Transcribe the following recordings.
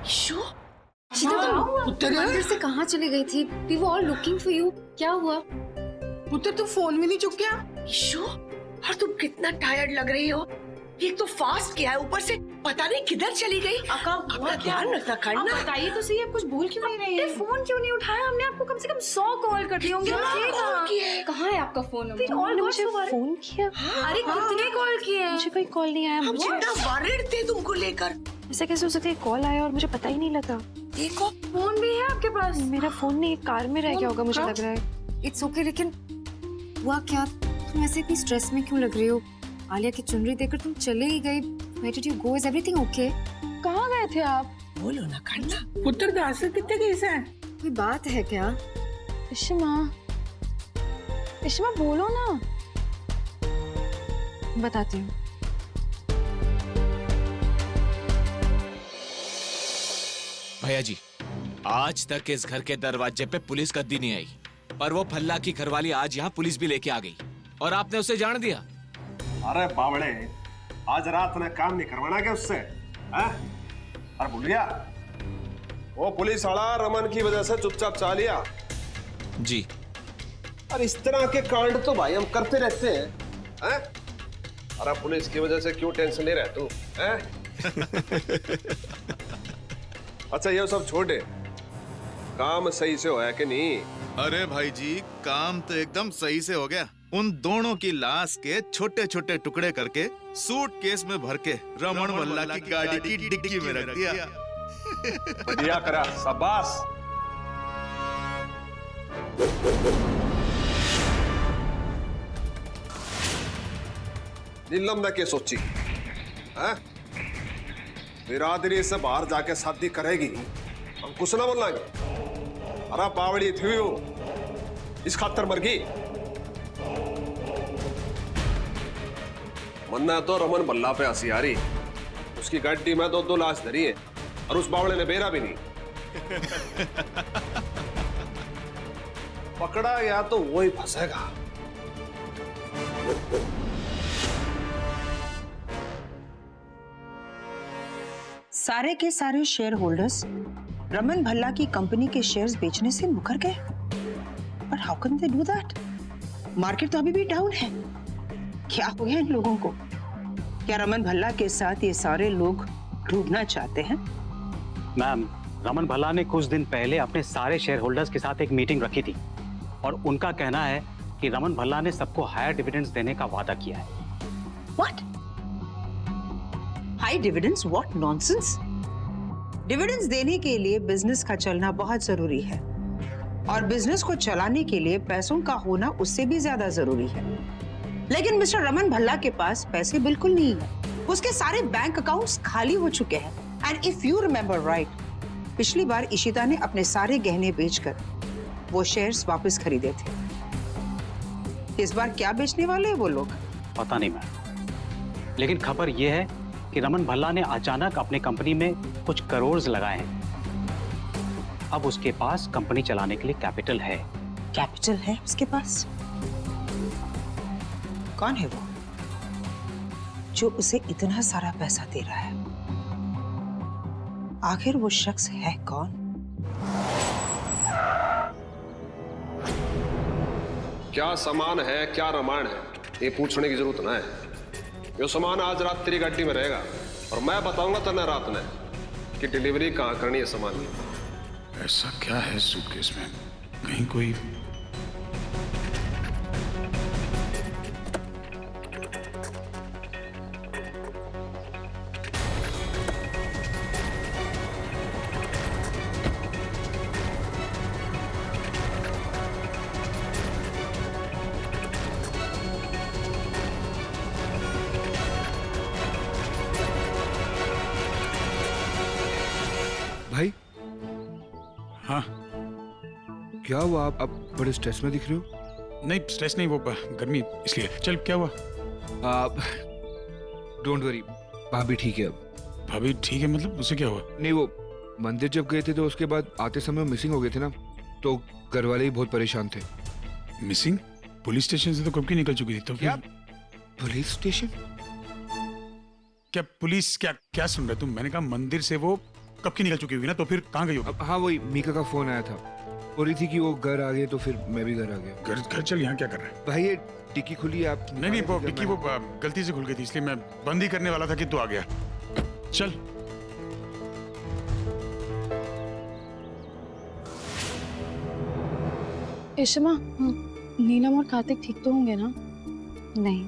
Issue, शीता तुम मंदिर से कहाँ चली गई थी? We were all looking for you. क्या हुआ? पुत्र तू फोन भी नहीं चुक गया? ईशु, और तुम कितना टायर्ड लग रही हो। एक तो फास्ट किया है, ऊपर से पता नहीं किधर चली गई। अपना ध्यान रखना करना। बताइए तो सही, आप कुछ बोल क्यों नहीं रही हैं? फोन क्यों नहीं उठाया? हमने आपको कम से कम 100 कॉल कर दिए होंगे। कहाँ है आपका फोन? तुमने मुझे फोन किया? अरे कितने कॉल किए हैं? मुझे कोई कॉल नहीं आया। हम जितना वरीड थे तुमको लेकर। ऐसा कैसे हो सकता है? कॉल आया और मुझे पता ही नहीं लगा। देखो फोन भी है आपके पास? मेरा फोन नहीं, कार में रह गया होगा मुझे लग रहा है। इट्स ओके, लेकिन हुआ क्या? तुम ऐसे इतनी स्ट्रेस में क्यों लग रही हो? आलिया की चुनरी देकर तुम चले ही गई। Where did you go? Is everything okay? कहाँ गए थे आप? बोलो ना करना। पुत्र दास कितने कैसे है? कोई बात है क्या? इशिमा, इशिमा बोलो ना। बताती हूँ। भैया जी, आज तक इस घर के दरवाजे पे पुलिस कभी नहीं आई, पर वो फल्ला की घरवाली आज यहाँ पुलिस भी लेके आ गई और आपने उसे जान दिया। अरे बावड़े, आज रात ने काम नहीं करवाना क्या उससे? अरे भूलिया, वो पुलिस वाला रमन की वजह से चुपचाप चा लिया। जी। और इस तरह के कांड तो भाई हम करते रहते हैं। अरे पुलिस की वजह से क्यों टेंशन ले रहा तू? अच्छा ये सब छोड़े, काम सही से होया कि नहीं? अरे भाई जी, काम तो एकदम सही से हो गया। उन दोनों की लाश के छोटे छोटे टुकड़े करके सूटकेस में भर के रमन भल्ला की गाड़ी की डिक्की में रख दिया। बढ़िया करा, शाबाश। नीलम ने क्या सोची? बिरादरी से बाहर जाके शादी करेगी, हम कुछ ना बोलेंगे। अरे बावड़ी थी वो, इस खातर मर गई। मन्ना तो रमन भल्ला पे हंसी आ रही, उसकी गाड़ी में दो लाश धरी है और उस बावड़े ने बेरा भी नहीं। पकड़ा गया तो वो ही फंसेगा। सारे के सारे शेयर होल्डर्स रमन भल्ला की कंपनी के शेयर्स बेचने से मुकर गए। But how can they do that? Market तो अभी भी डाउन है। क्या हो गया इन लोगों को? क्या रमन भल्ला के साथ ये सारे लोग डूबना चाहते हैं? मैम, रमन भल्ला ने कुछ दिन पहले अपने सारे शेयर होल्डर्स के साथ एक मीटिंग रखी थी और उनका कहना है कि रमन भल्ला ने सबको हायर डिविडेंड्स देने का वादा किया है। What? High dividends? What nonsense! Dividends देने के लिए बिजनेस का चलना बहुत जरूरी है और बिजनेस को चलाने के लिए पैसों का होना उससे भी ज्यादा जरूरी है। लेकिन मिस्टर रमन भल्ला के पास पैसे बिल्कुल नहीं है। उसके सारे बैंक अकाउंट्स खाली हो चुके हैं। And if you remember right, पिछली बार इशिता ने अपने सारे गहने बेचकर वो शेयर्स वापस खरीदे थे। इस बार क्या बेचने वाले हैं वो लोग? पता नहीं मैम, लेकिन खबर यह है कि रमन भल्ला ने अचानक अपनी कंपनी में कुछ करोड़ लगाए हैं। अब उसके पास कंपनी चलाने के लिए कैपिटल है। कैपिटल है उसके पास? कौन है वो जो उसे इतना सारा पैसा दे रहा है? आखिर वो शख्स है कौन? क्या सामान है, क्या रामायण है, ये पूछने की जरूरत ना है। ये सामान आज रात तेरी गाड़ी में रहेगा और मैं बताऊंगा तने रात ने कि डिलीवरी कहाँ करनी है सामान की। ऐसा क्या है सूटकेस में? कहीं कोई भाई? हाँ क्या हुआ? आप बड़े स्ट्रेस में दिख रहे हो। नहीं, स्ट्रेस नहीं, वो गर्मी इसलिए। चल, क्या हुआ? डोंट वरी, भाभी ठीक है अब। भाभी ठीक है मतलब? उसे क्या हुआ? नहीं, वो मंदिर जब गए थे तो उसके बाद आते समय मिसिंग हो गए थे ना, तो घर वाले ही बहुत परेशान थे। मिसिंग? पुलिस स्टेशन से तो कब की निकल चुकी थी। तो क्या पुलिस स्टेशन? क्या पुलिस? क्या क्या सुन रहे तुम? मैंने कहा मंदिर से वो कब की निकल चुकी होगी ना, तो फिर कहाँ गई होगी? अब हाँ, वही मीका का फोन आया था, बोल रही थी कि वो घर आ गए, तो फिर मैं भी घर आ गया। घर चल, यहाँ क्या कर रहा है? भाई ये डिक्की खुली है, आप नहीं वो डिक्की वो गलती से खुल गई थी, इसलिए मैं बंद ही करने वाला था कि तू आ गया। चल। इशिमा, नीलम और कार्तिक ठीक तो होंगे ना? नहीं,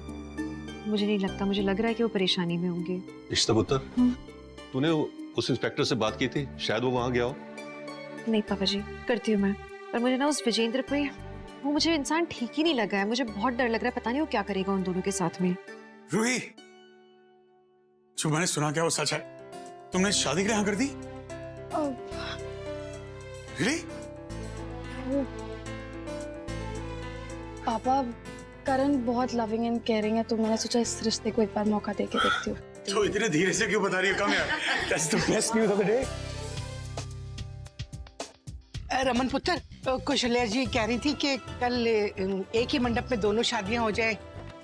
मुझे नहीं लगता, मुझे लग रहा है कि वो परेशानी में होंगे। इश्ता पुत्र, तूने उस इंस्पेक्टर से बात की थी? शायद वो वहां गया हो। नहीं पापा जी, करती हूँ मैं, पर मुझे ना उस विजेंद्र पे, वो मुझे इंसान ठीक ही नहीं लगा है। मुझे बहुत डर लग रहा है, पता नहीं वो क्या करेगा उन दोनों के साथ में। रूही, जो मैंने सुना क्या वो सच है? तुमने शादी के लिए हाँ कर दी? Really? पापा, करण बहुत लविंग एंड केयरिंग है, तो मैंने सोचा इस रिश्ते को एक बार मौका देके देखती हूँ। तो इतने धीरे से क्यों बता रही है? कम यार। That's the best news of the day. Raman पुत्र, कौशल्या जी कह रही थी कि कल एक ही मंडप में दोनों शादियां हो जाए,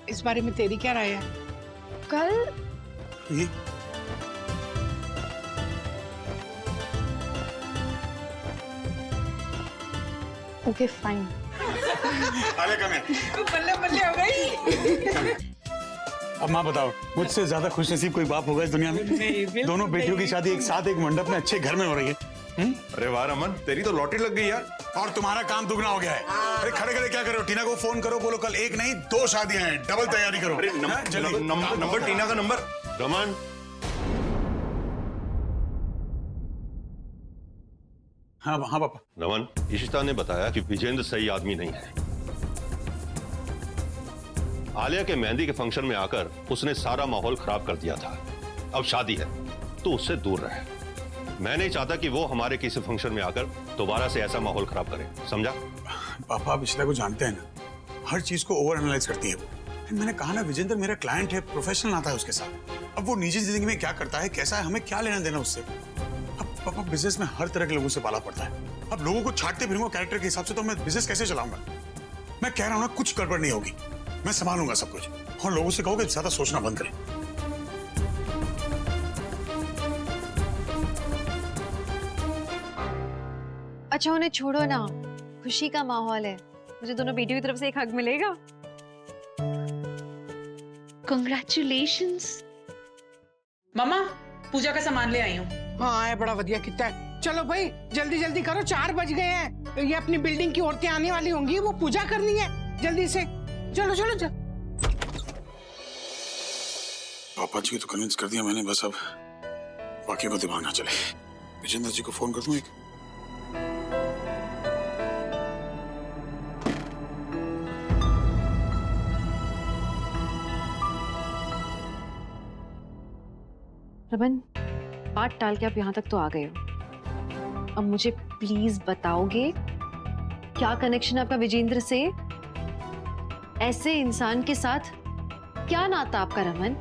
इस बारे में तेरी क्या राय है? कल ये ओके फाइन। अरे कम है। बल्ले बल्ले हो गई। अब माँ बताओ, मुझसे ज्यादा खुशनसीब कोई बाप होगा इस दुनिया में? दोनों बेटियों की शादी एक साथ एक मंडप में अच्छे घर में हो रही है। अरे वाह रमन, तेरी तो लॉटरी लग गई यार। और तुम्हारा काम दुगना हो गया है। अरे खड़े खड़े क्या करो? टीना को फोन करो, बोलो कल एक नहीं 2 शादियां हैं, डबल तैयारी करो। नंबर टीना का नंबर। रमन, हाँ हाँ पापा। रमन, इशिता ने बताया कि विजेंद्र सही आदमी नहीं है। आलिया के मेहंदी के फंक्शन में आकर उसने सारा माहौल खराब कर दिया था। अब शादी है तो उससे दूर रहे। मैं नहीं चाहता कि वो हमारे किसी फंक्शन में आकर दोबारा से ऐसा माहौल खराब करे, समझा? पापा आप इशिता को जानते हैं ना, हर चीज को ओवर एनालाइज करती है वो। मैंने कहा ना, विजेंद्र मेरा क्लाइंट है, प्रोफेशनल आता है उसके साथ। अब वो निजी जिंदगी में क्या करता है, कैसा है, हमें क्या लेना देना उससे। अब पापा बिजनेस में हर तरह के लोगों से पाला पड़ता है। अब लोगों को छाटते फिरूंगा कैरेक्टर के हिसाब से, तो मैं बिजनेस कैसे चलाऊंगा? मैं कह रहा हूँ ना, कुछ गड़बड़ नहीं होगी, मैं संभालूंगा सब कुछ। और लोगों से कहोगे ज्यादा सोचना बंद करें। अच्छा उन्हें छोड़ो ना, खुशी का माहौल है, मुझे दोनों बेटियों की तरफ से एक हग मिलेगा। कंग्रेचुलेशंस। मामा, पूजा का सामान ले आई हूँ। हाँ है, बड़ा बढ़िया कितना है। चलो भाई जल्दी जल्दी करो, 4 बज गए हैं। ये अपनी बिल्डिंग की औरतें आने वाली होंगी, वो पूजा करनी है, जल्दी से चलो चलो चलो। पापा जी को तो कन्विंस कर दिया मैंने, बस अब बाकी को दिमाग ना चले। विजेंद्र जी को फोन कर दूं एक। रमन, बात टाल के आप यहाँ तक तो आ गए हो। अब मुझे प्लीज बताओगे क्या कनेक्शन आपका विजेंद्र से? ऐसे इंसान के साथ क्या नाता आपका रमन?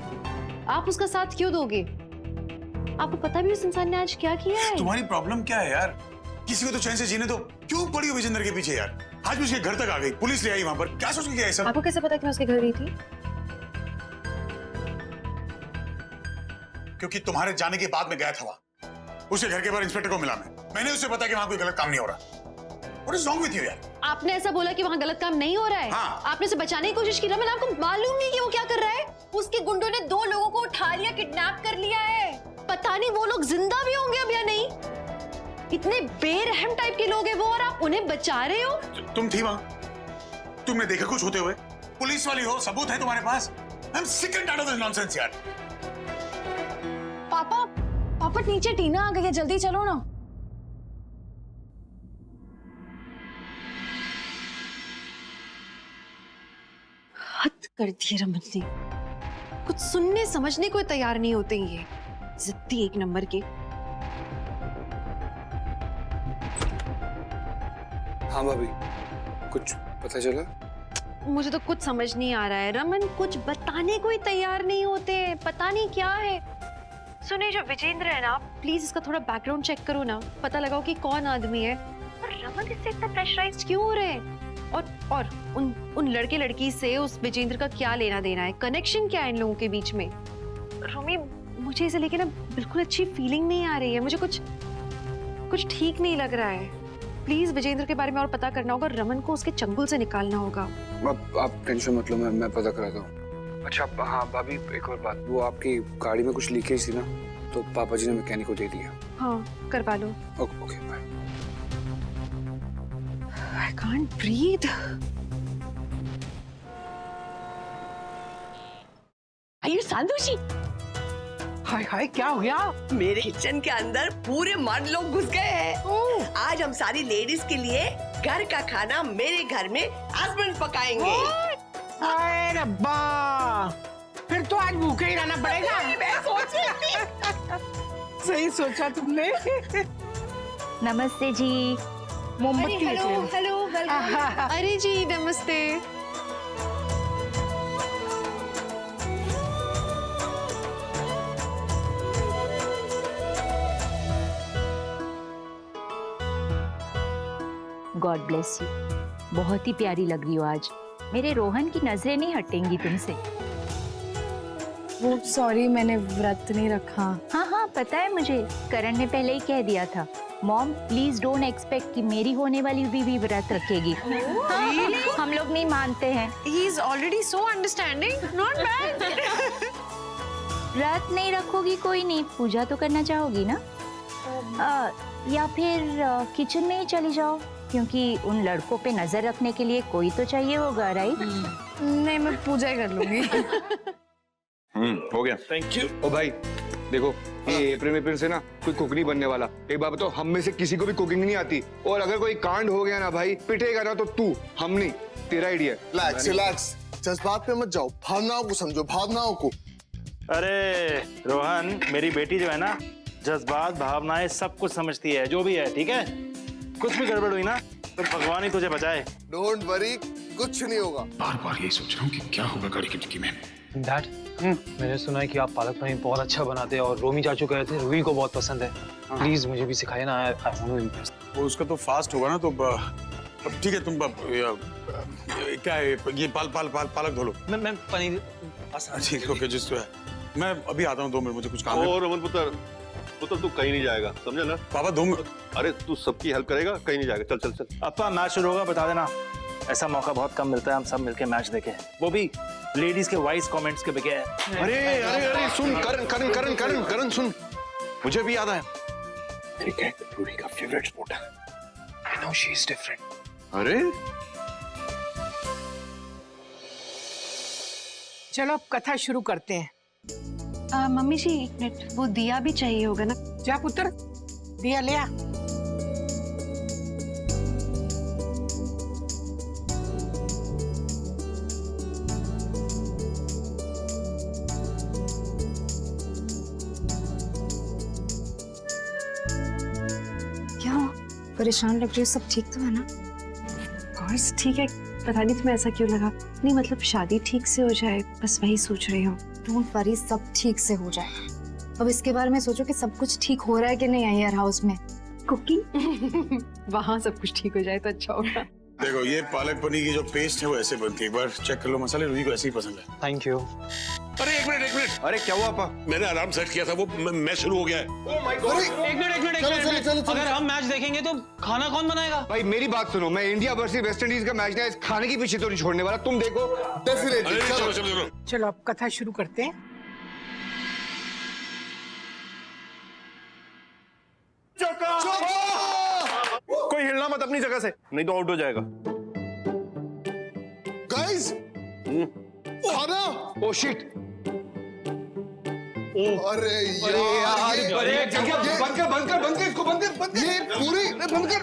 आप उसका साथ क्यों दोगे? आपको पता भी उस इंसान ने आज क्या किया है? तुम्हारी प्रॉब्लम क्या है यार? किसी को तो चैन से जीने दो, क्यों पड़ी हो विजेंद्र के पीछे यार? आज भी उसके घर तक आ गई, पुलिस ले आई वहां पर, क्या सोच के किया है सब? आपको कैसे पता कि मैं उसके घर गई थी? क्योंकि तुम्हारे जाने के बाद मैं गया था वहां, उसके घर के बाहर इंस्पेक्टर को मिला मैंने उससे पता कि वहां कोई गलत काम नहीं हो रहा। What is wrong with you यार? आपने ऐसा बोला कि वहाँ गलत काम नहीं हो रहा है? हाँ। आपने उसे बचाने की कोशिश की। रमन, आपको मालूम नहीं कि वो क्या कर रहा है? उसके गुंडों ने 2 लोगों को उठा लिया, किडनैप कर लिया है। पता नहीं वो लोग जिंदा भी होंगे अब या नहीं। इतने बेरहम टाइप के लोग हैं वो, और आप उन्हें बचा रहे हो। तुम थी वहां, तुमने देखा कुछ होते हुए? पुलिस वाली हो, सबूत है तुम्हारे पास। I'm sick and tired of this nonsense यार। पापा, पापा नीचे टीना आ गई है, जल्दी चलो ना। हद कर दी रमन ने, कुछ सुनने समझने को तैयार नहीं होते ये जिद्दी 1 नंबर के। हाँ भाभी, कुछ पता चला? मुझे तो कुछ समझ नहीं आ रहा है। रमन कुछ बताने को ही तैयार नहीं होते, पता नहीं क्या है। सुनिए, जो विजेंद्र है ना, प्लीज इसका थोड़ा बैकग्राउंड चेक करो ना, पता लगाओ कि कौन आदमी है। और रमन इससे इतना प्रेशराइज्ड क्यों हो रहे हैं? और उन लड़के लड़की से उस विजेंद्र का क्या लेना देना है? कनेक्शन क्या है इन लोगों के बीच में? रूमी, मुझे इसे लेके ना बिल्कुल अच्छी फीलिंग नहीं आ रही है। मुझे कुछ ठीक नहीं लग रहा है। प्लीज विजेंद्र के बारे में और पता करना होगा। रमन को उसके चंगुल से निकालना होगा। आप टेंशन मत लो, मैं पता कराता हूँ। अच्छा हाँ भाभी, एक और बात, वो आपकी गाड़ी में कुछ लीकेज थी ना, तो पापा जी ने मैकेनिक को दे दिया। हाँ करवा लो। Okay bye. I can't breathe. आइए सांदोशी, हाय हाय क्या हो गया? मेरे किचन के अंदर पूरे मर्द लोग घुस गए हैं। आज हम सारी लेडीज के लिए घर का खाना मेरे घर में हस्बैंड पकाएंगे। हाय रब्बा, फिर तो आज भूखे ही रहना पड़ेगा। मैं सोच रही थी। सही सोचा तुमने। नमस्ते जी। मोमबत्ती हेलो हेलो वेलकम। अरे जी नमस्ते। God bless you. बहुत ही प्यारी लग रही हो आज। मेरे रोहन की नजरें नहीं हटेंगी तुमसे। वो सॉरी, मैंने व्रत नहीं रखा। हाँ हाँ पता है मुझे, करण ने पहले ही कह दिया था। मॉम प्लीज डोंट एक्सपेक्ट कि मेरी होने वाली बीवी व्रत रखेगी। हाँ, हम लोग नहीं मानते हैं। He is already so understanding. Not bad. व्रत नहीं रखोगी कोई नहीं, पूजा तो करना चाहोगी ना? या फिर किचन में ही चली जाओ, क्योंकि उन लड़कों पे नजर रखने के लिए कोई तो चाहिए होगा, राइट? नहीं, मैं पूजा ही कर लूंगी। हो गया। Thank you. ओ भाई देखो, ये अप्रैल से ना कोई कुक नहीं बनने वाला। एक बात बताओ, हम में से किसी को भी कुकिंग नहीं आती, और अगर कोई कांड हो गया ना भाई, पिटेगा ना तो तू, हम नहीं। तेरा आइडिया। रिलैक्स, जज्बात पे मत जाओ, भावनाओं को समझो, भावनाओं को। अरे रोहन, मेरी बेटी जो है ना, जज्बात भावनाएं सब कुछ समझती है, जो भी है, ठीक है? कुछ भी गड़बड़ हुई ना तो भगवान ही तुझे बचाए। डोंट वरी, कुछ नहीं होगा। बार बार यही सोच रहा हूँ कि क्या होगा गाड़ी की डिक्की में। डैड, मैंने सुना है कि आप पालक पनीर बहुत अच्छा बनाते हैं और रोमी चाचू कह रहे थे रूही को बहुत पसंद है। प्लीज मुझे भी सिखाइए ना, आई वांट टू इम्प्रेस। वो उसका तो फास्ट होगा ना, तो अब ठीक है, तुम क्या है ये पालक धो लो। मैं पनीर ठीक है, ओके, जिस मैं अभी आता हूँ, 2 मिनट, मुझे कुछ काम है। और रमन पुत्र तू कहीं नहीं जाएगा, समझा ना? पापा 2 मिनट। अरे तू सबकी हेल्प करेगा, कहीं नहीं जाएगा। चल चल चल। अपना मैच शुरू होगा, बता देना। ऐसा मौका बहुत कम मिलता है, हम सब मिलके मैच देखें, वो भी लेडीज के वाइज कमेंट्स के बगैर। अरे अरे अरे सुन, करण सुन, मुझे भी याद आया। क्रिकेट रूही का फेवरेट स्पोर्ट है। I know she is different. अरे चलो अब कथा शुरू करते हैं। मम्मी जी एक मिनट, वो दिया भी चाहिए होगा ना? जा पुत्र, दिया ले आ। क्या परेशान लग रही हो? सब ठीक तो है ना? कोर्स ठीक है। पता नहीं तुम्हें ऐसा क्यों लगा। नहीं मतलब शादी ठीक से हो जाए, बस वही सोच रही हूँ। डोंट वरी, सब ठीक से हो जाएगा। अब इसके बारे में सोचो कि सब कुछ ठीक हो रहा है कि नहीं एयर हाउस में। कुकिंग वहाँ सब कुछ ठीक हो जाए तो अच्छा होगा। देखो, ये पालक पनीर की जो पेस्ट है वो ऐसे बनती है, एक बार चेक कर लो। मसाले रूही को ऐसे ही पसंद है। Thank you. अरे एक मिनट। अरे क्या हुआ पापा? मैंने अलार्म सेट किया था, वो मैच शुरू हो गया है। एक मिनट। अगर हम मैच देखेंगे तो खाना कौन बनाएगा? भाई मेरी बात सुनो, मैं इंडिया वर्सेस वेस्ट इंडीज का मैच ना खाने के पीछे तो नहीं छोड़ने वाला, तुम देखो। डेफिनेटली। चलो अब कथा शुरू करते हैं। कोई हिलना मत अपनी जगह से, नहीं तो आउट हो जाएगा। गाइस, खाना। Oh shit. अरे यार, बंद कर इसको, बंद कर। ये पूरी बंद कर।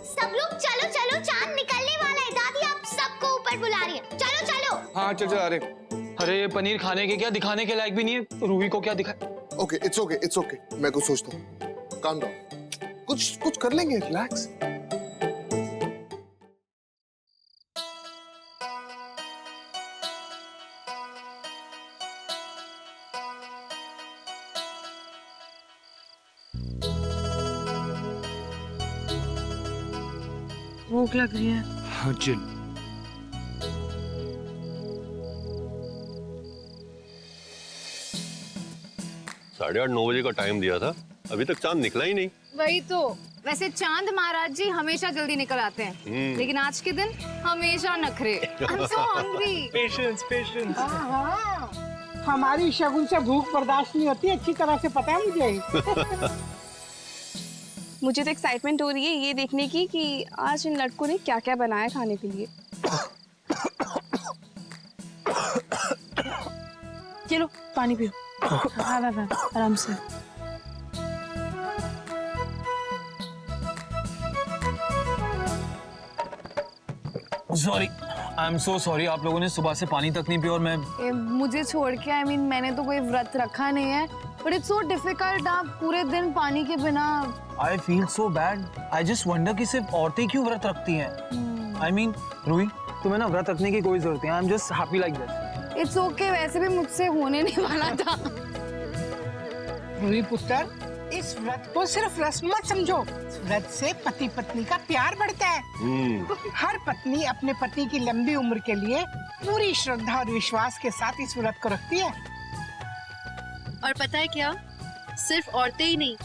सब लोग चलो, चांद निकलने वाला है। दादी आप सबको ऊपर बुला रही है। चलो। हाँ चल। अरे पनीर खाने के क्या, दिखाने के लायक भी नहीं है। रूही को क्या दिखा? Okay, it's okay. मैं कुछ सोचता हूँ। काम डाउन, कुछ कर लेंगे। रिलैक्स। भूख लग रही है। हाँ चल। 8:30-9 बजे का टाइम दिया था, अभी तक चांद निकला ही नहीं। वही तो। वैसे चांद महाराज जी हमेशा जल्दी निकल आते हैं, लेकिन आज के दिन हमेशा नखरे। I'm so hungry. Patience patience. हाँ, हमारी शगुन से भूख बर्दाश्त नहीं होती, अच्छी तरह से पता है मुझे। मुझे तो एक्साइटमेंट हो रही है ये देखने की कि आज इन लड़कों ने क्या क्या बनाया खाने के लिए। ये लो पानी पियो। हाँ आराम से। Sorry, I am so sorry. आप लोगों ने सुबह से पानी तक नहीं पिया और मैं मुझे छोड़ के मैंने तो कोई व्रत रखा नहीं है, बट इट्स सो डिफिकल्ट। आप पूरे दिन पानी के बिना। I feel so bad. I just wonder कि सिर्फ औरतें क्यों व्रत रखती हैं। आई मीन रूही, तुम्हें ना व्रत रखने की कोई जरूरत नहीं है। I am just happy like this. It's okay, वैसे भी मुझसे होने नहीं वाला था। रूही पुत्र, इस व्रत को सिर्फ रस्म मत समझो। व्रत से पति पत्नी का प्यार बढ़ता है। हर पत्नी अपने पति की लंबी उम्र के लिए पूरी श्रद्धा और विश्वास के साथ इस व्रत को रखती है। और पता है क्या, सिर्फ औरतें ही नहीं,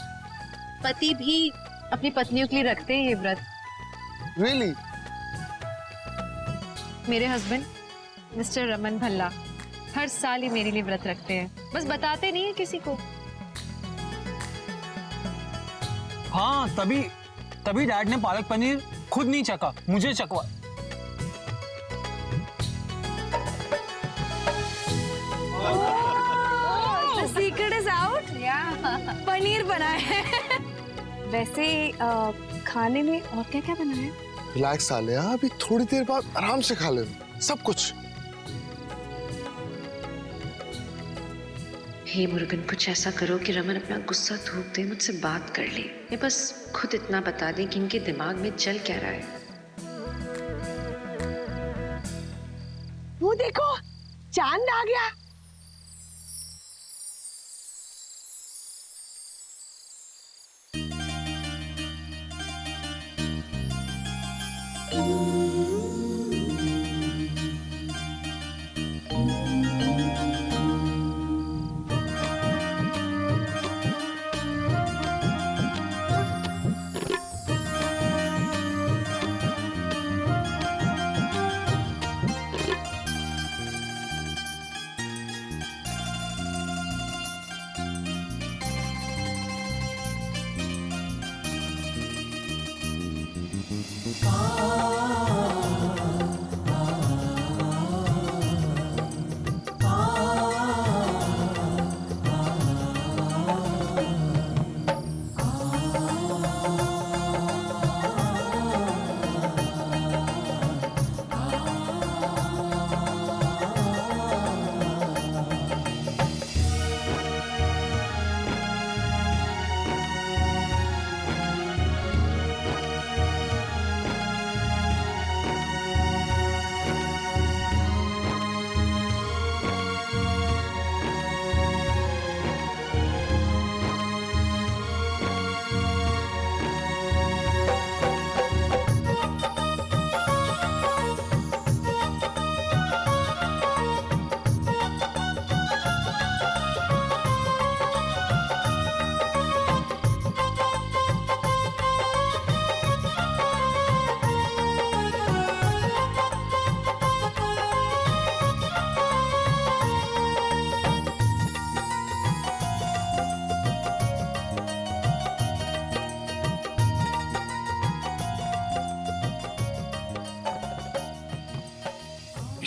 पति भी अपनी पत्नियों के लिए रखते हैं ये व्रत। Really? मेरे हस्बैंड मिस्टर रमन भल्ला हर साल ही मेरे लिए व्रत रखते हैं, बस बताते नहीं है किसी को। हाँ, तभी डैड ने पालक पनीर खुद नहीं चखा, मुझे चखवा। The secret is out? Paneer बना है। वैसे खाने में और क्या क्या बना है? रिलैक्स सालिया, अभी थोड़ी देर बाद आराम से खा लेना सब कुछ। हे मुर्गन, कुछ ऐसा करो कि रमन अपना गुस्सा थूक दे, मुझसे बात कर ले। ये बस खुद इतना बता दे कि इनके दिमाग में चल क्या रहा है। वो देखो, चांद आ गया।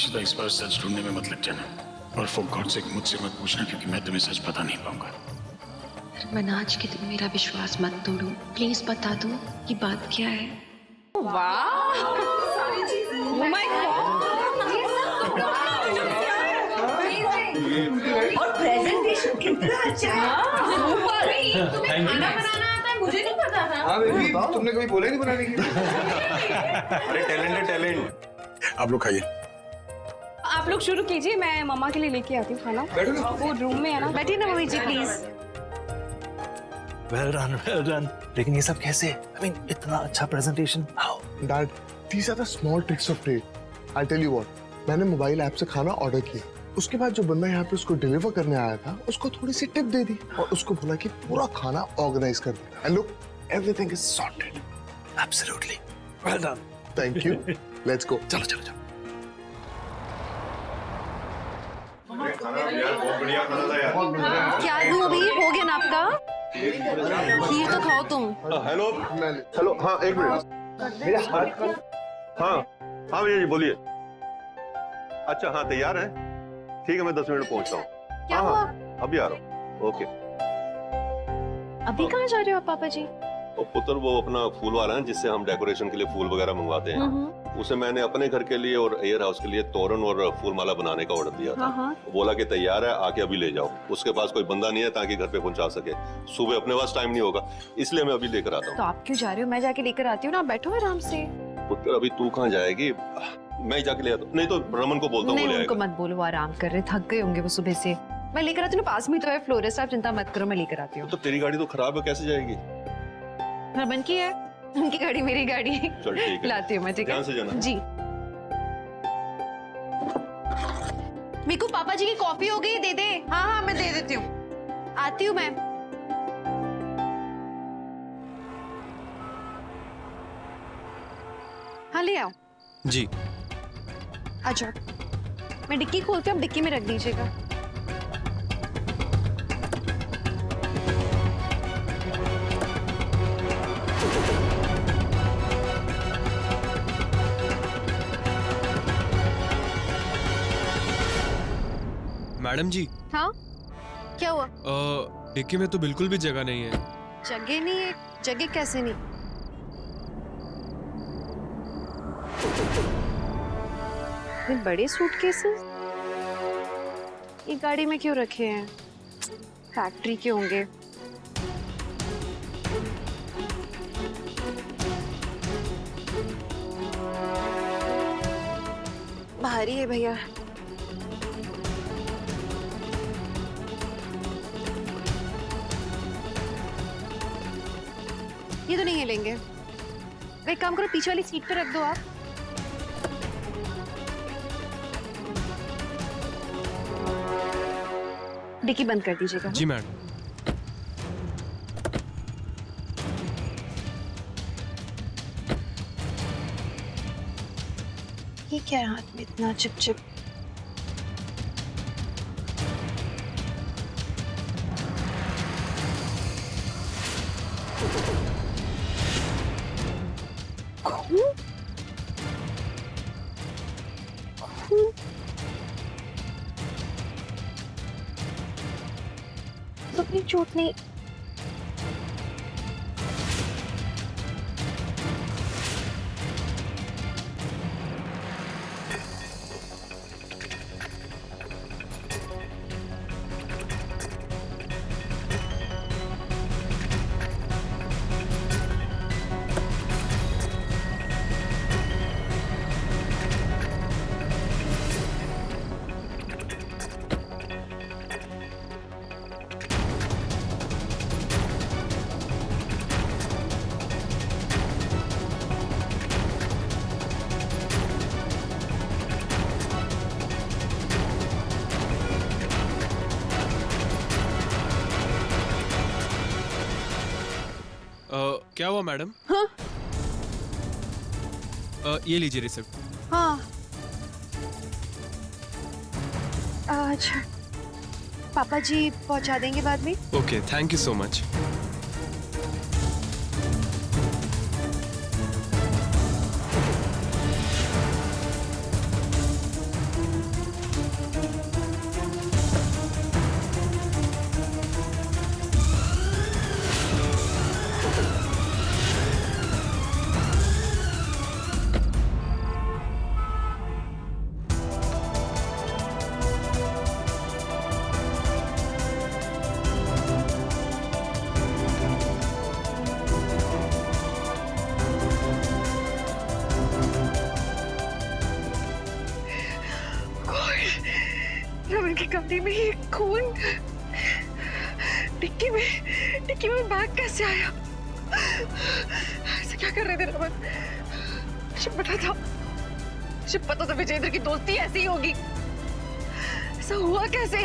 इशिता, इस बार सच ढूंढने में मत लग जाना, और फॉर गॉड सेक मुझसे मत पूछना, क्योंकि मैं तुम्हें सच बता नहीं पाऊंगा। रमन, आज के दिन मेरा विश्वास मत तोड़ो, प्लीज बता दो कि बात क्या है। वाह! Oh my God! और प्रेजेंटेशन कितना अच्छा है। तुम्हें खाना बनाना आता है, मुझे नहीं पता था। हाँ बेबी, तुमने कभी बोला नहीं बनाने के लिए। अरे टैलेंट है टैलेंट। आप लोग खाइए। आप लोग शुरू कीजिए, मैं मम्मा के लिए लेके आती हूँ खाना। वो रूम में है ना। बैठिए ना मम्मी जी प्लीज। Well done. लेकिन ये सब कैसे? I mean, इतना अच्छा presentation. How? Dad, these are the small tricks of trade. I'll tell you what. मैंने मोबाइल ऐप से खाना ऑर्डर किया, उसके बाद जो बंदा यहाँ पे उसको डिलीवर करने आया था उसको थोड़ी सी टिप दे दी और उसको बोला कि पूरा खाना ऑर्गेनाइज कर दे। And look, everything is sorted. Absolutely, well done. Thank you. Let's go. चलो चलो चलो। क्या दूं अभी? हो गया ना आपका? खीर तो खाओ तुम। हेलो हेलो, हाँ एक मिनट। हाँ हाँ भैया जी बोलिए। अच्छा हाँ तैयार है, ठीक है मैं 10 मिनट में पहुंचता हूँ। क्या हाँ हुआ? हाँ अभी आ रहा हूँ। ओके। अभी कहाँ जा रहे हो आप पापा जी? तो पुत्र वो अपना फूल वाला है जिससे हम डेकोरेशन के लिए फूल वगैरह मंगवाते हैं, उसे मैंने अपने घर के लिए और एयर हाउस के लिए तोरण और फूल माला बनाने का ऑर्डर दिया था। वो बोला कि तैयार है, आके अभी ले जाओ। उसके पास कोई बंदा नहीं है ताकि घर पे पहुंचा सके। सुबह अपने पास टाइम नहीं होगा, इसलिए मैं अभी लेकर आता हूँ। तो आप क्यों जा रहे हो? मैं जाके लेकर आती हूँ ना, बैठो आराम से। पुत्र अभी तू कहाँ जाएगी? मैं ही जाके ले आता हूँ। नहीं तो रमन को बोलता हूँ, नहीं वो ले उनको आएगा। मत बोलो, वो आराम कर रहे, थक गए होंगे वो सुबह से। मैं लेकर आती हूँ, पास में तो है फ्लोरिस्ट, आप चिंता मत करो, मैं लेकर आती हूँ। तो तेरी गाड़ी तो खराब है, कैसे जाएगी? रमन की है, उनकी गाड़ी मेरी गाड़ी। चल ठीक है, लाती हूँ मैं, ठीक है? ध्यान से जाना। जी। मीकू पापा जी की कॉफी हो गई, दे दे। हाँ हाँ मैं दे देती हूँ, आती हूँ मैं। हाँ ले आओ। जी। अच्छा मैं डिक्की खोलती हूँ, आप डिक्की में रख दीजिएगा। मैडम जी। हाँ क्या हुआ? डिक्की में तो बिल्कुल भी जगह नहीं है। जगह नहीं है? जगह कैसे नहीं? इतने बड़े सूटकेसेस ये गाड़ी में क्यों रखे हैं? फैक्ट्री के होंगे। भारी है भैया। ये तो नहीं है लेंगे। एक काम करो, पीछे वाली सीट पे रख दो आप। डिक्की बंद कर दीजिएगा। जी मैडम। ये क्या है हाथ में इतना चिपचिप? खून? खून? तो अपनी चोट नहीं। क्या हुआ मैडम? हाँ? ये लीजिए रिसिप्ट। हाँ अच्छा, पापा जी पहुंचा देंगे बाद में। Okay, thank you so much. Raman की गाड़ी में ये खून, डिक्की में बैग कैसे आया? ऐसे क्या कर रहे थे रमन? मुझे पता था विजेंद्र की दोस्ती ऐसी ही होगी। ऐसा हुआ कैसे?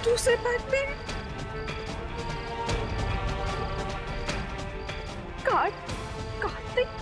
दूसरे बेड में कार्तिक।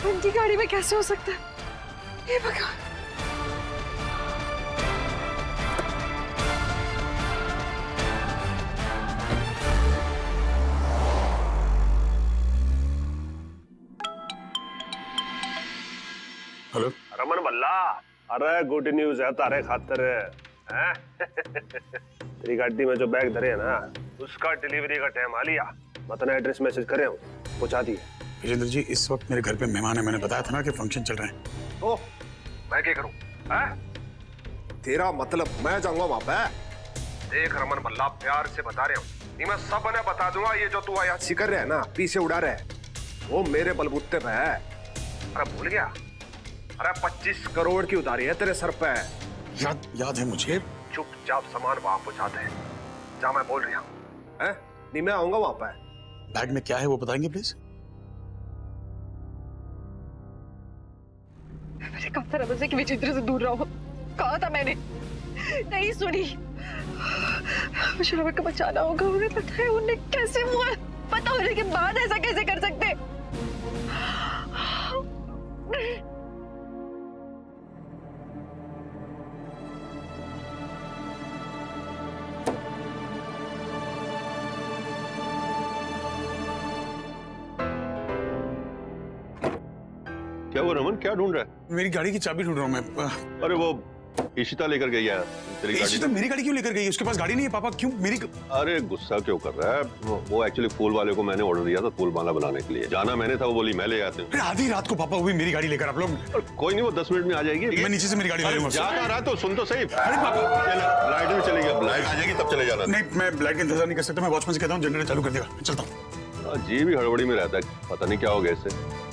उनकी गाड़ी में कैसे हो सकता है? हे भगवान। हेलो रमन भल्ला, अरे गुड न्यूज है तारे खातर हैं? तेरी गाड़ी में जो बैग धरे है ना, उसका डिलीवरी का टाइम आ लिया। मतलब एड्रेस मैसेज करे हूँ, पहुंचा दिए। विजेंद्र जी, इस वक्त मेरे घर पे मेहमान है। मैंने बताया था ना कि फंक्शन चल रहे हैं। तो मैं क्या करूं? तेरा मतलब मैं जाऊंगा वहां पे? देख रमन भल्ला, प्यार से बता रहा हूँ, नहीं मैं सब उन्हें बता दूंगा। ये जो तू अयाची कर रहा है ना, पीछे उड़ा रहा है, वो मेरे बलबूते पे है। अरे भूल गया? अरे 25 करोड़ की उधारी है तेरे सर पे। याद है मुझे। चुपचाप सामान वहां पहुंचा दे, जा मैं बोल रहा हूँ। नहीं मैं आऊंगा वहां पे। बैग में क्या है वो बताएंगे प्लीज? मैंने कहा था रमन से कि विजेंद्र से दूर रहो। कहा था मैंने, नहीं सुनी। मुझे रमन को बचाना होगा। उन्हें पता है उन्हें कैसे हुआ, पता होने के बाद ऐसा कैसे कर सकते? क्या वो रमन क्या ढूंढ रहा है? मेरी गाड़ी की चाबी ढूंढ रहा हूँ मैं। अरे वो इशिता लेकर गई है तेरी गाड़ी। इशिता मेरी गाड़ी क्यों लेकर गई? उसके पास गाड़ी नहीं है पापा। क्यों मेरी? अरे गुस्सा क्यों कर रहा है? वो एक्चुअली फूल वाले को मैंने ऑर्डर दिया था फूल माला बनाने के लिए। जाना मैंने था, वो बोली मैं ले आती हूँ। आधी रात को पापा वो भी मेरी गाड़ी लेकर आप लोग? कोई नहीं, वो 10 मिनट में आ जाएगी। मैं नीचे से मेरी गाड़ी ले लूंगा। जा रहा तो सुन तो सही। अरे पापा लाइट में चली गई, लाइट आ जाएगी तब चले जाना। नहीं मैं लाइट का इंतजार नहीं कर सकता। मैं वॉचमैन से कहता हूँ जनरेटर चालू कर देगा। चलता हूँ। जी भी हड़बड़ी में रहता है, पता नहीं क्या हो गया इससे।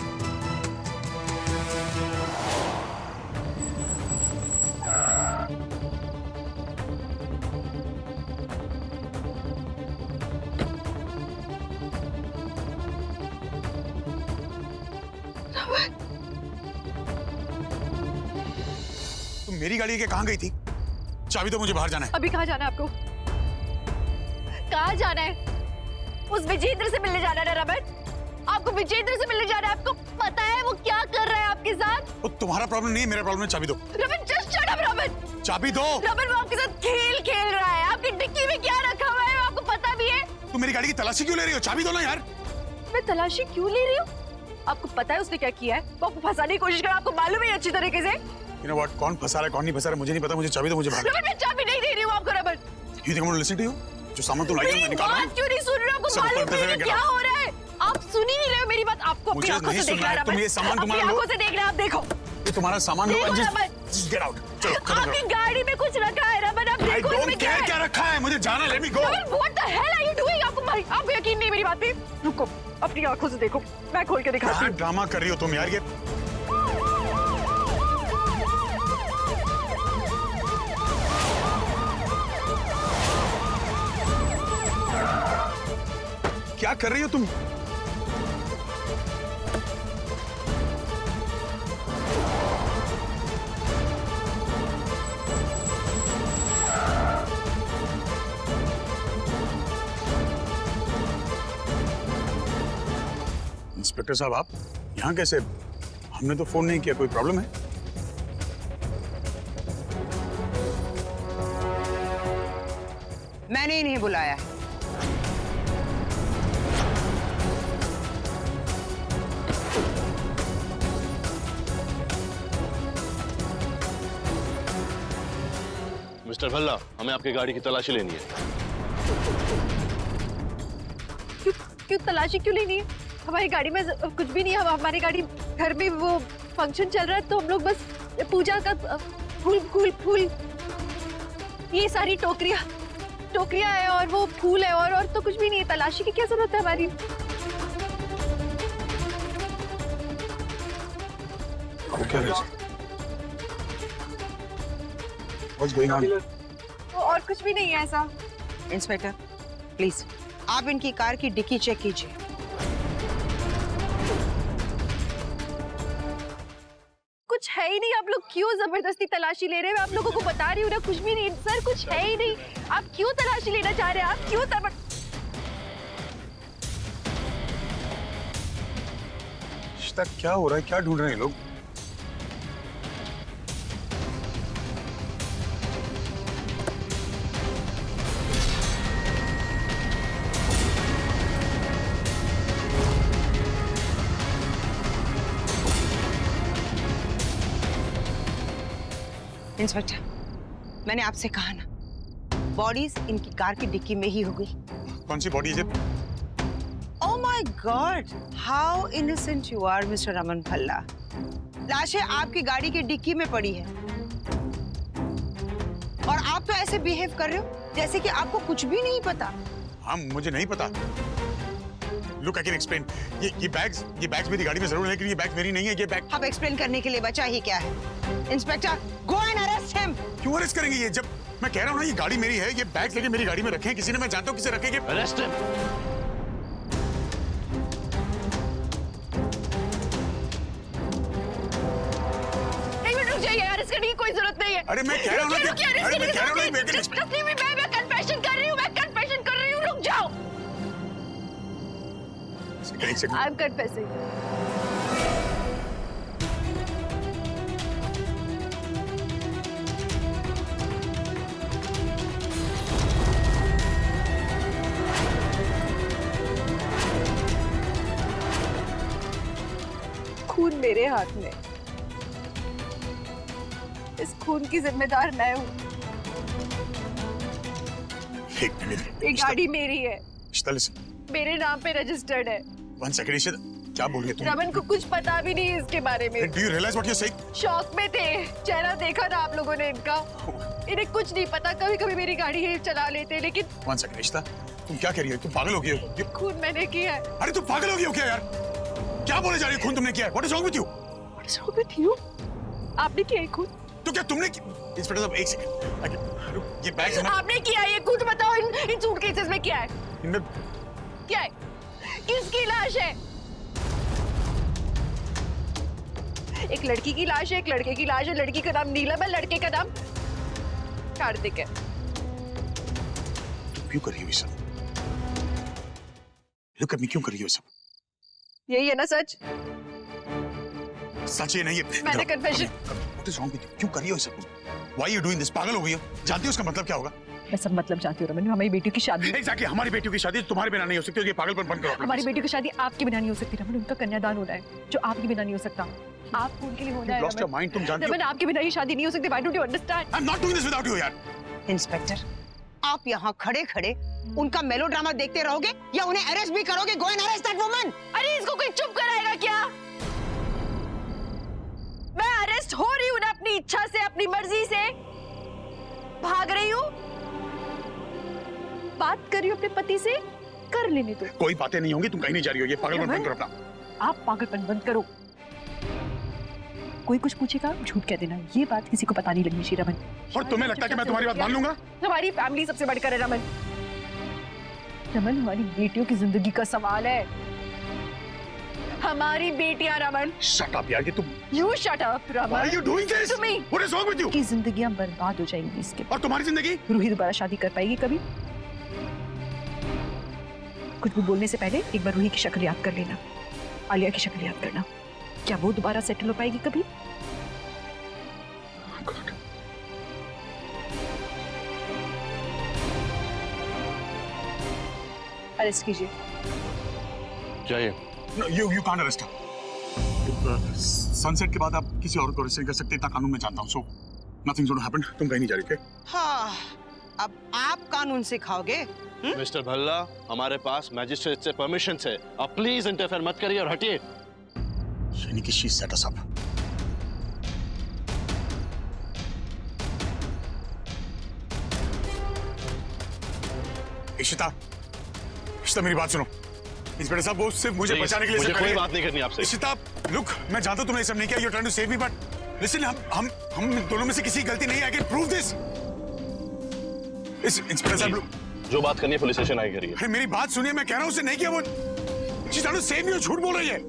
मेरी गाड़ी के कहाँ गई थी? चाबी तो मुझे बाहर जाना है। अभी कहाँ जाना है आपको? कहाँ जाना है? उस विजेंद्र से मिलने जाना है रमन। आप आपको विजेंद्र से मिलने जा रहे हैं। आपको पता है वो क्या कर रहा है आपके साथ? वो तुम्हारा प्रॉब्लम नहीं है, मेरा प्रॉब्लम है। चाबी दो। Raman just shut up Raman. चाबी दो। रमन वो आपके साथ खेल रहा है। आपकी डिक्की में क्या रखा हुआ है आपको पता भी है? तुम मेरी गाड़ी की तलाशी क्यों ले रही हो? चाबी दो ना यार। मैं तलाशी क्यों ले रही हूँ? आपको पता है उसने क्या किया है? वो आपको फंसाने की कोशिश कर रहा है, आपको मालूम है अच्छी तरीके से। You know what? कौन फंसा रहा है कौन नहीं फंसा रहा है मुझे नहीं पता। मुझे चाबी दो, मुझे भागना है। रमन मैं चाबी नहीं दे रही हूँ आपको Raman. You think I'm gonna listen to you? जो सामान तुम लाई है मैं निकाल रहा हूँ। बात क्यों नहीं सुन रहे हो? आपको सब मालूम ऊपर है से कि क्या हो रहा है? आप सुन ही नहीं रहे हो मेरी बात। आपको अपनी मुझे आंखों नहीं से देखना सुनना है। है तुम रमन। ये सामान अपनी तुम्हारा लो। आंखों से देखना है, आप देखो। ये तुम्हारा सामान लो। देखो Just रमन। get out. चलो खत्म आपकी करो। गाड़ी में कुछ रखा है रमन, आप I देखो don't इसमें क्या care है। क्या रखा है, मुझे जाना। Let me go. Raman what the hell are you doing? आपको यकीन नहीं मेरी बात पे? रुको, अपनी आंखों से देखो, मैं खोल के दिखाती क्या हूँ। ड्रामा कर रही हो तुम यार? ये क्या कर रही हो तुम? इंस्पेक्टर साहब आप यहाँ कैसे? हमने तो फोन नहीं किया, कोई प्रॉब्लम है? मैंने इन्हें बुलाया है। मिस्टर भल्ला, हमें आपकी गाड़ी की तलाशी लेनी है। क्यों तलाशी क्यों लेनी है? हमारी गाड़ी में कुछ भी नहीं है। हमारी गाड़ी घर में वो फंक्शन चल रहा है तो हम लोग बस पूजा का फूल ये सारी टोकरियां है और वो फूल है और तो कुछ भी नहीं है। तलाशी की क्या जरूरत है हमारी? क्या What's going on? और कुछ भी नहीं है ऐसा। इंस्पेक्टर प्लीज आप इनकी कार की डिक्की चेक कीजिए। कुछ है ही नहीं, आप लोग क्यों जबरदस्ती तलाशी ले रहे हो? आप लोगों को बता रही हूँ ना, कुछ भी नहीं सर, कुछ है ही नहीं। आप क्यों तलाशी लेना चाह रहे हैं? आप क्यों क्या हो रहा है? क्या ढूंढ रहे हैं लोग? इंस्पेक्टर मैंने आपसे कहा ना, बॉडीज इनकी कार की डिक्की में ही हो गई। कौन सी बॉडी है? Oh my god, how innocent you are mister Raman Bhalla. लाशें आपकी गाड़ी की डिक्की में पड़ी है और आप तो ऐसे बिहेव कर रहे हो जैसे कि आपको कुछ भी नहीं पता। हाँ मुझे नहीं पता। Look, I can explain. ये बैग्स मेरी गाड़ी में जरूर है लेकिन ये बैग मेरी नहीं है। ये बैग अब एक्सप्लेन करने के लिए बचा ही क्या है? Inspector go and arrest him. क्यों अरेस्ट करेंगे? ये जब मैं कह रहा हूँ ना ये गाड़ी मेरी है, ये बैग्स लेके मेरी गाड़ी में रखे हैं किसी ने। मैं जानता हूँ किसे रखे। Arrest him. अरेस्ट करने की कोई जरूरत नहीं है। अरे मैं कह रहा हूँ ना मैं कन्फेशन कर रही हूँ, रुक जाओ। I am confessing. खून मेरे हाथ में, इस खून की जिम्मेदार मैं हूँ। एक मिनट। ये गाड़ी मेरी है, मेरे नाम पे रजिस्टर्ड है। One second, इशा, क्या बोल रही है तुम? रमन को कुछ पता भी नहीं इसके बारे में। Do you realize what you're saying? शौक में थे, चेहरा देखा ना आप लोगों ने इनका। इन्हें कुछ नहीं पता, कभी कभी मेरी गाड़ी ही चला लेते लेकिन। One second, इशा, तुम क्या कह रही हो? तुम पागल हो गई हो? खून मैंने किया है। अरे तुम पागल हो गई हो क्या यार? क्या बोले जा रही हो? खून तुमने किया है? What is wrong with you? What is wrong with you? आपने किया है खून? तो क्या तुमने? इंस्पेक्टर साहब एक सेकंड, ये बैग आपने किया है ये खून? बताओ इन सूटकेसेस में क्या है? इनमें क्या है? किसकी लाश है? एक लड़की की लाश है, एक लड़के की लाश है। लड़की का नाम नीलम है, लड़के का नाम कार्तिक है। क्यों कर रही हो ये सब? लुक एट मी, क्यों कर रही हो ये सब? यही है ना सच? सच ये नहीं है। मैंने confession- What is wrong with you? क्यों कर रही हो ये सब? Why you doing this? पागल हो गई हो? जानती हो उसका मतलब क्या होगा? मैं सब मतलब जानती हूँ रमन, हमारी बेटियों की शादी। Exactly, हमारी बेटियों की शादी तुम्हारे बिना नहीं हो सकती। ये पागलपन बंद करो अपना। हमारी बेटियों की शादी आपके बिना नहीं हो सकती रमन, उनका कन्यादान होना है जो आपके बिना नहीं हो सकता। आपको उनके लिए होना है lost your mind, तुम जानती हो? रमन, आपके बिना ये शादी नहीं हो सकती। Why don't you understand? I'm not doing this without you यार। इंस्पेक्टर, आप यहाँ खड़े खड़े उनका मेलोड्रामा देखते रहोगे या उन्हें अरेस्ट भी करोगे? Go and arrest that woman! अरे इसको कोई चुप कराएगा क्या? मैं अरेस्ट हो रही हूँ ना अपनी इच्छा से, अपनी मर्जी से। भाग रही हूँ, बात कर रही हूँ अपने पति से, कर लेने दो। कोई बातें नहीं होंगी, तुम कहीं नहीं जा रही हो। ये पागलपन बंद करो अपना। आप पागलपन बंद करो। कोई कुछ पूछेगा झूठ कह देना, ये बात किसी को पता नहीं लगनी चाहिए रमन। और तुम्हें लगता है कि मैं तुम्हारी बात मान लूंगा? हमारी फैमिली सबसे बढ़कर है रमन। रमन, हमारी बेटियों की जिंदगी का सवाल है। हमारी बेटियां रमन। Shut up यार, ये तुम। You shut up Raman. Why are you doing this? To me। What is wrong with you? की जिंदगियां बर्बाद हो जाएंगी इसके। और तुम्हारी जिंदगी? रूही दोबारा शादी कर पाएगी कभी? कुछ भी बोलने से पहले एक बार रूही की शक्ल याद कर लेना, आलिया की शक्ल याद करना। क्या वो दोबारा सेटल हो पाएगी कभी? अरेस्ट कीजिए। चाहिए। No, you can't arrest her. Sunset के बाद आप किसी और को अरेस्ट नहीं कर सकते, इतना कानून में जानता हूँ। So nothing's going to happen. तुम कहीं नहीं जा रही थे? हाँ, अब आप कानून सिखाओगे? मिस्टर भल्ला, हमारे पास मैजिस्ट्रेट से परमिशन है। आप प्लीज इंटरफेयर मत करिए और हटिए। यानी कि she set us up. Ishita, मेरी बात सुनो। इंस्पेक्टर साहब, वो सिर्फ मुझे बचाने के लिए मुझे कोई बात नहीं करनी आपसे। इशिता, लुक, मैं जानता हूं तुमने ये सब नहीं किया। You're trying to save me, but listen, हम दोनों में से किसी की गलती नहीं है। I can prove this. Inspector साहब, जो बात करनी है पुलिस स्टेशन आई करिए। अरे मेरी बात सुनिए, मैं कह रहा हूं उसे नहीं किया। वो she's trying to save me, वो झूठ बोल रही है।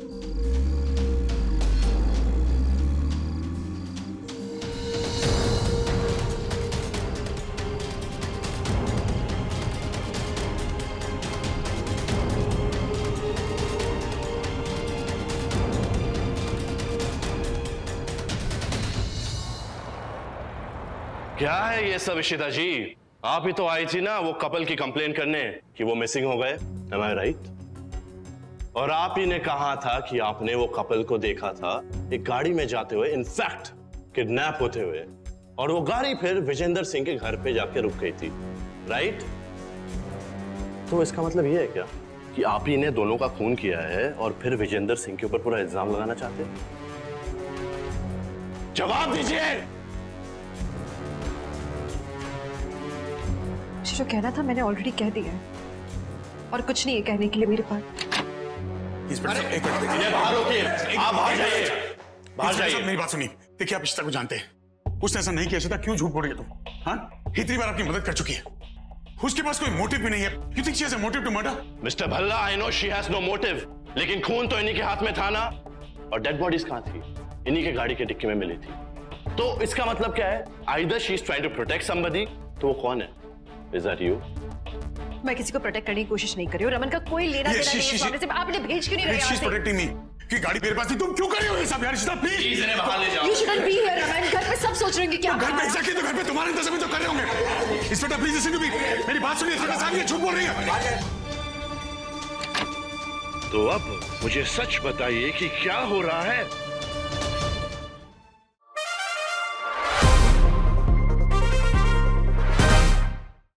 क्या है ये सब इशिता जी? आप ही तो आई थी ना वो कपल की कंप्लेन करने कि वो मिसिंग हो गए। Am I right? और आप ही ने कहा था कि आपने वो कपल को देखा था एक गाड़ी में जाते हुए, इनफैक्ट किडनैप होते हुए, और वो गाड़ी फिर विजेंद्र सिंह के घर पे जाके रुक गई थी, राइट? तो इसका मतलब ये है क्या कि आप ही ने दोनों का खून किया है और फिर विजेंद्र सिंह के ऊपर पूरा इल्जाम लगाना चाहते हैं? जवाब दीजिए। जो कहना था मैंने ऑलरेडी कह दिया है, और कुछ नहीं है कहने के लिए मेरे पास। बाहर रोकिए, आप बाहर जाइए, बाहर जाइए। मेरी बात सुनिए, देखिए आप इशिता को जानते हैं, उसने ऐसा नहीं किया। इशिता, क्यों झूठ बोल रही है तुम? हाँ, इतनी बार आपकी मदद कर चुकी है, उसके पास कोई मोटिव भी नहीं है। You think she has a motive to murder? Mister Bhalla, I know she has no motive, लेकिन खून तो इन्हीं के हाथ में था ना, और डेड बॉडीज कहाँ थी? इन्हीं के गाड़ी के डिक्की में मिली थी। तो इसका मतलब क्या है? Either she is trying to protect somebody, तो वो कौन है? Is that you? मैं किसी को प्रोटेक्ट करने की कोशिश नहीं कर रही हूँ। रमन का कोई लेना देना नहीं है इस मामले से। आपने भेज क्यों नहीं रहे She's protecting me. कि गाड़ी मेरे पास थी, तुम क्यों कर रही हो ये सब यार? इशिता, प्लीज इन्हें बाहर ले जाओ। You shouldn't be here, Raman. घर पे सब सोच रहे होंगे क्या घर पे एग्जैक्टली, तो घर पे तुम्हारे इंतजाम तो कर रहे होंगे। Inspector please listen to me, मेरी बात सुनिए। इंस्पेक्टर साहब, ये झूठ बोल रही है। तो अब मुझे सच बताइए कि क्या हो रहा है?